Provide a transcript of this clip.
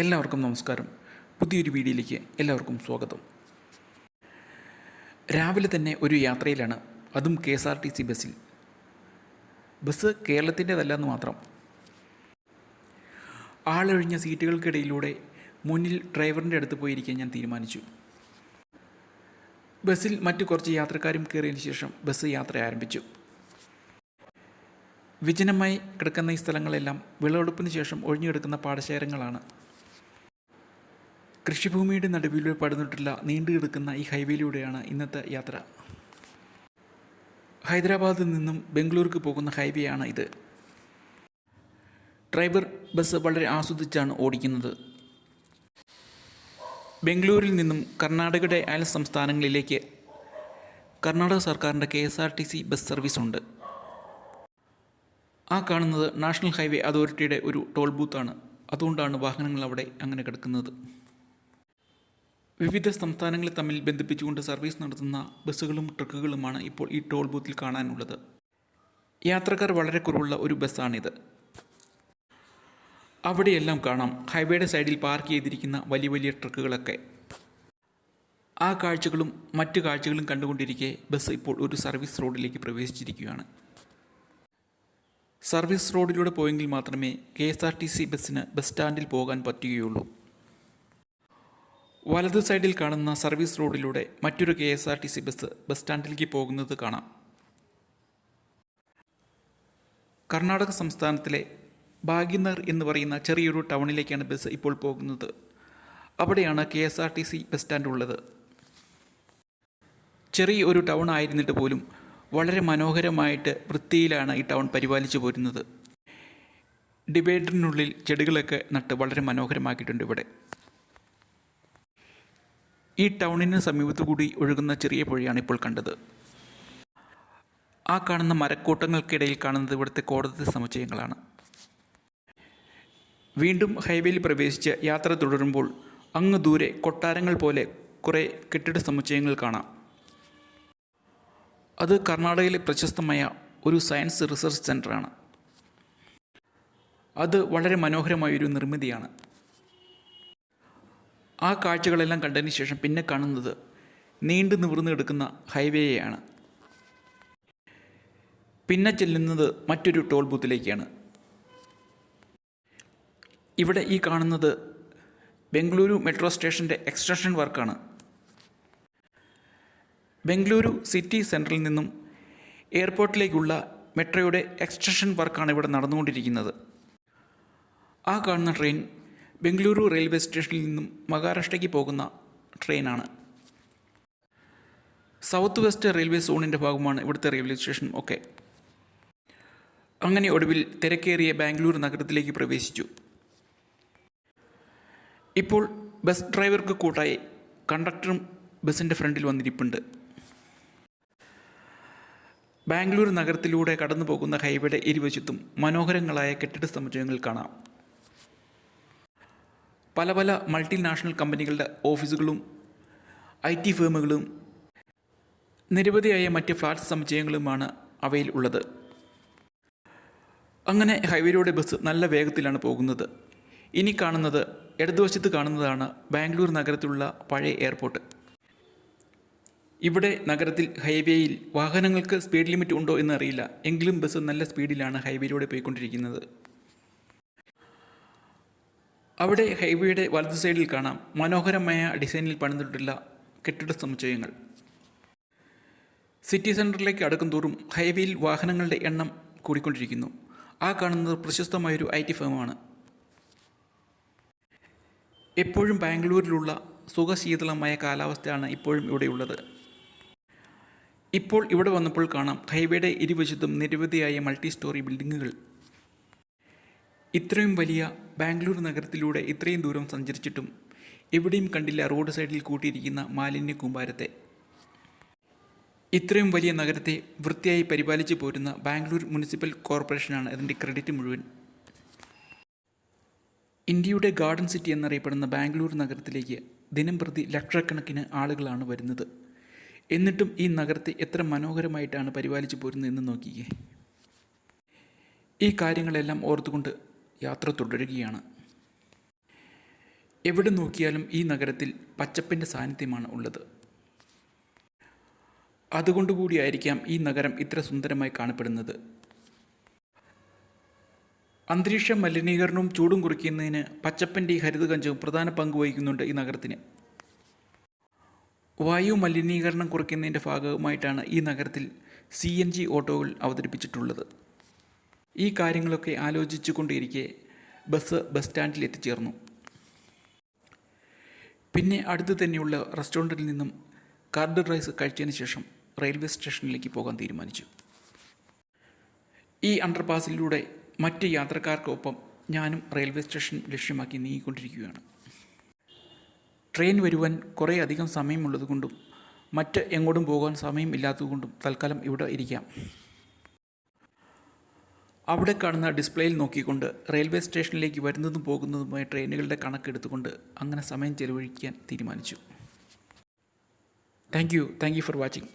എല്ലാവർക്കും നമസ്കാരം. പുതിയൊരു വീഡിയോയിലേക്ക് എല്ലാവർക്കും സ്വാഗതം. രാവിലെ തന്നെ ഒരു യാത്രയിലാണ്, അതും KSRTC ബസ്സിൽ. ബസ് കേരളത്തിൻ്റെതല്ലെന്ന് മാത്രം. ആളൊഴിഞ്ഞ സീറ്റുകൾക്കിടയിലൂടെ മുന്നിൽ ഡ്രൈവറിൻ്റെ അടുത്ത് പോയിരിക്കാൻ ഞാൻ തീരുമാനിച്ചു. ബസ്സിൽ മറ്റു കുറച്ച് യാത്രക്കാരും കയറിയതിന് ശേഷം ബസ് യാത്ര ആരംഭിച്ചു. വിജനമായി കിടക്കുന്ന ഈ സ്ഥലങ്ങളെല്ലാം വിളവെടുപ്പിന് ശേഷം ഒഴിഞ്ഞുകിടക്കുന്ന പാടശേഖരങ്ങളാണ്. കൃഷിഭൂമിയുടെ നടുവിലൂടെ പടർന്നിട്ടുള്ള നീണ്ടുകിടക്കുന്ന ഈ ഹൈവേയിലൂടെയാണ് ഇന്നത്തെ യാത്ര. ഹൈദരാബാദിൽ നിന്നും ബംഗളൂർക്ക് പോകുന്ന ഹൈവേ ആണ് ഇത്. ഡ്രൈവർ ബസ് വളരെ ആസ്വദിച്ചാണ് ഓടിക്കുന്നത്. ബംഗളൂരിൽ നിന്നും കർണാടകയുടെ അയൽ സംസ്ഥാനങ്ങളിലേക്ക് കർണാടക സർക്കാരിൻ്റെ KSRTC ബസ് സർവീസ് ഉണ്ട്. ആ കാണുന്നത് നാഷണൽ ഹൈവേ അതോറിറ്റിയുടെ ഒരു ടോൾ ബൂത്താണ്. അതുകൊണ്ടാണ് വാഹനങ്ങൾ അവിടെ അങ്ങനെ കിടക്കുന്നത്. വിവിധ സംസ്ഥാനങ്ങളെ തമ്മിൽ ബന്ധിപ്പിച്ചുകൊണ്ട് സർവീസ് നടത്തുന്ന ബസ്സുകളും ട്രക്കുകളുമാണ് ഇപ്പോൾ ഈ ടോൾ ബൂത്തിൽ കാണാനുള്ളത്. യാത്രക്കാർ വളരെ കുറവുള്ള ഒരു ബസ്സാണിത്. അവിടെയെല്ലാം കാണാം ഹൈവേയുടെ സൈഡിൽ പാർക്ക് ചെയ്തിരിക്കുന്ന വലിയ വലിയ ട്രക്കുകളൊക്കെ. ആ കാഴ്ചകളും മറ്റു കാഴ്ചകളും കണ്ടുകൊണ്ടിരിക്കെ ബസ് ഇപ്പോൾ ഒരു സർവീസ് റോഡിലേക്ക് പ്രവേശിച്ചിരിക്കുകയാണ്. സർവീസ് റോഡിലൂടെ പോയെങ്കിൽ മാത്രമേ KSRTC ബസ്സിന് ബസ് സ്റ്റാൻഡിൽ പോകാൻ പറ്റുകയുള്ളൂ. വലതു സൈഡിൽ കാണുന്ന സർവീസ് റോഡിലൂടെ മറ്റൊരു KSRTC ബസ് സ്റ്റാൻഡിലേക്ക് പോകുന്നത് കാണാം. കർണാടക സംസ്ഥാനത്തിലെ ഭാഗ്യനഗർ എന്ന് പറയുന്ന ചെറിയൊരു ടൗണിലേക്കാണ് ബസ് ഇപ്പോൾ പോകുന്നത്. അവിടെയാണ് KSRTC ബസ് സ്റ്റാൻഡ് ഉള്ളത്. ചെറിയ ഒരു ടൗൺ ആയിരുന്നിട്ട് പോലും വളരെ മനോഹരമായിട്ട് വൃത്തിയിലാണ് ഈ ടൗൺ പരിപാലിച്ചു പോരുന്നത്. ഡിവൈഡറിനുള്ളിൽ ചെടികളൊക്കെ നട്ട് വളരെ മനോഹരമാക്കിയിട്ടുണ്ട് ഇവിടെ. ഈ ടൗണിന് സമീപത്തു കൂടി ഒഴുകുന്ന ചെറിയ പുഴയാണ് ഇപ്പോൾ കണ്ടത്. ആ കാണുന്ന മരക്കൂട്ടങ്ങൾക്കിടയിൽ കാണുന്നത് ഇവിടുത്തെ കോടതി സമുച്ചയങ്ങളാണ്. വീണ്ടും ഹൈവേയിൽ പ്രവേശിച്ച് യാത്ര തുടരുമ്പോൾ അങ്ങ് ദൂരെ കൊട്ടാരങ്ങൾ പോലെ കുറേ കെട്ടിട സമുച്ചയങ്ങൾ കാണാം. അത് കർണാടകയിലെ പ്രശസ്തമായ ഒരു സയൻസ് റിസർച്ച് സെൻ്ററാണ്. അത് വളരെ മനോഹരമായൊരു നിർമ്മിതിയാണ്. ആ കാഴ്ചകളെല്ലാം കണ്ടതിന് ശേഷം പിന്നെ കാണുന്നത് നീണ്ടു നിവർന്നു കിടക്കുന്ന ഹൈവേയാണ്. പിന്നെ ചെല്ലുന്നത് മറ്റൊരു ടോൾ ബൂത്തിലേക്കാണ്. ഇവിടെ ഈ കാണുന്നത് ബംഗളൂരു മെട്രോ സ്റ്റേഷൻ്റെ എക്സ്റ്റൻഷൻ വർക്കാണ്. ബംഗളൂരു സിറ്റി സെൻറ്ററിൽ നിന്നും എയർപോർട്ടിലേക്കുള്ള മെട്രോയുടെ എക്സ്റ്റൻഷൻ വർക്കാണ് ഇവിടെ നടന്നുകൊണ്ടിരിക്കുന്നത്. ആ കാണുന്ന ട്രെയിൻ ബംഗളൂരു റെയിൽവേ സ്റ്റേഷനിൽ നിന്നും മഹാരാഷ്ട്രയ്ക്ക് പോകുന്ന ട്രെയിനാണ്. സൗത്ത് വെസ്റ്റ് റെയിൽവേ സോണിൻ്റെ ഭാഗമാണ് ഇവിടുത്തെ റെയിൽവേ സ്റ്റേഷൻ ഒക്കെ. അങ്ങനെ ഒടുവിൽ തിരക്കേറിയ ബാംഗ്ലൂർ നഗരത്തിലേക്ക് പ്രവേശിച്ചു. ഇപ്പോൾ ബസ് ഡ്രൈവർക്ക് കൂട്ടായി കണ്ടക്ടറും ബസ്സിൻ്റെ ഫ്രണ്ടിൽ വന്നിരിപ്പുണ്ട്. ബാംഗ്ലൂർ നഗരത്തിലൂടെ കടന്നു പോകുന്ന ഹൈവേയുടെ ഇരുവശത്തും മനോഹരങ്ങളായ കെട്ടിട സമുച്ചയങ്ങൾ കാണാം. പല പല മൾട്ടിനാഷണൽ കമ്പനികളുടെ ഓഫീസുകളും IT ഫേമുകളും നിരവധിയായ മറ്റ് ഫ്ലാറ്റ് സമുച്ചയങ്ങളുമാണ് അവയിൽ ഉള്ളത്. അങ്ങനെ ഹൈവേയിലൂടെ ബസ് നല്ല വേഗത്തിലാണ് പോകുന്നത്. ഇനി കാണുന്നത് ഇടതുവശത്ത് കാണുന്നതാണ് ബാംഗ്ലൂർ നഗരത്തിലുള്ള പഴയ എയർപോർട്ട്. ഇവിടെ നഗരത്തിൽ ഹൈവേയിൽ വാഹനങ്ങൾക്ക് സ്പീഡ് ലിമിറ്റ് ഉണ്ടോ എന്നറിയില്ല, എങ്കിലും ബസ് നല്ല സ്പീഡിലാണ് ഹൈവേയിലൂടെ പോയിക്കൊണ്ടിരിക്കുന്നത്. അവിടെ ഹൈവേയുടെ വലതു സൈഡിൽ കാണാം മനോഹരമായ ഡിസൈനിൽ പണിതിട്ടുള്ള കെട്ടിട സമുച്ചയങ്ങൾ. സിറ്റി സെൻറ്ററിലേക്ക് അടുക്കും തോറും ഹൈവേയിൽ വാഹനങ്ങളുടെ എണ്ണം കൂടിക്കൊണ്ടിരിക്കുന്നു. ആ കാണുന്നത് പ്രശസ്തമായൊരു IT ഫേമാണ്. എപ്പോഴും ബാംഗ്ലൂരിലുള്ള സുഖശീതളമായ കാലാവസ്ഥയാണ് ഇപ്പോഴും ഇവിടെയുള്ളത്. ഇപ്പോൾ ഇവിടെ വന്നപ്പോൾ കാണാം ഹൈവേയുടെ ഇരുവശത്തും നിരവധിയായ മൾട്ടി സ്റ്റോറി ബിൽഡിങ്ങുകൾ. ഇത്രയും വലിയ ബാംഗ്ലൂർ നഗരത്തിലൂടെ ഇത്രയും ദൂരം സഞ്ചരിച്ചിട്ടും എവിടെയും കണ്ടില്ല റോഡ് സൈഡിൽ കൂട്ടിയിരിക്കുന്ന മാലിന്യ കൂമ്പാരത്തെ. ഇത്രയും വലിയ നഗരത്തെ വൃത്തിയായി പരിപാലിച്ചു പോരുന്ന ബാംഗ്ലൂർ മുനിസിപ്പൽ കോർപ്പറേഷനാണ് അതിൻ്റെ ക്രെഡിറ്റ് മുഴുവൻ. ഇന്ത്യയുടെ ഗാർഡൻ സിറ്റി എന്നറിയപ്പെടുന്ന ബാംഗ്ലൂർ നഗരത്തിലേക്ക് ദിനംപ്രതി ലക്ഷക്കണക്കിന് ആളുകളാണ് വരുന്നത്. എന്നിട്ടും ഈ നഗരത്തെ എത്ര മനോഹരമായിട്ടാണ് പരിപാലിച്ചു പോരുന്നതെന്ന് നോക്കിയേ. ഈ കാര്യങ്ങളെല്ലാം ഓർത്തുകൊണ്ട് യാത്ര തുടരുകയാണ്. എവിടെ നോക്കിയാലും ഈ നഗരത്തിൽ പച്ചപ്പിൻ്റെ സാന്നിധ്യമാണ് ഉള്ളത്. അതുകൊണ്ടുകൂടിയായിരിക്കാം ഈ നഗരം ഇത്ര സുന്ദരമായി കാണപ്പെടുന്നത്. അന്തരീക്ഷ മലിനീകരണവും ചൂടും കുറയ്ക്കുന്നതിന് പച്ചപ്പിൻ്റെ ഈ ഹരിതകഞ്ചവും പ്രധാന പങ്ക് വഹിക്കുന്നുണ്ട് ഈ നഗരത്തിന്. വായു മലിനീകരണം കുറയ്ക്കുന്നതിൻ്റെ ഭാഗമായിട്ടാണ് ഈ നഗരത്തിൽ CNG ഓട്ടോകൾ അവതരിപ്പിച്ചിട്ടുള്ളത്. ഈ കാര്യങ്ങളൊക്കെ ആലോചിച്ചു കൊണ്ടിരിക്കെ ബസ് സ്റ്റാൻഡിൽ എത്തിച്ചേർന്നു. പിന്നെ അടുത്ത് തന്നെയുള്ള റെസ്റ്റോറൻറ്റിൽ നിന്നും കർഡ് റൈസ് കഴിച്ചതിന് ശേഷം റെയിൽവേ സ്റ്റേഷനിലേക്ക് പോകാൻ തീരുമാനിച്ചു. ഈ അണ്ടർപാസിലൂടെ മറ്റ് യാത്രക്കാർക്കൊപ്പം ഞാനും റെയിൽവേ സ്റ്റേഷൻ ലക്ഷ്യമാക്കി നീങ്ങിക്കൊണ്ടിരിക്കുകയാണ്. ട്രെയിൻ വരുവാൻ കുറേ അധികം സമയമുള്ളതുകൊണ്ടും മറ്റ് എങ്ങോട്ടും പോകാൻ സമയമില്ലാത്തതുകൊണ്ടും തൽക്കാലം ഇവിടെ ഇരിക്കാം. അവിടെ കാണുന്ന ഡിസ്പ്ലേയിൽ നോക്കിക്കൊണ്ട് റെയിൽവേ സ്റ്റേഷനിലേക്ക് വരുന്നതും പോകുന്നതുമായ ട്രെയിനുകളുടെ കണക്കെടുത്തുകൊണ്ട് അങ്ങനെ സമയം ചെലവഴിക്കാൻ തീരുമാനിച്ചു. Thank you for watching.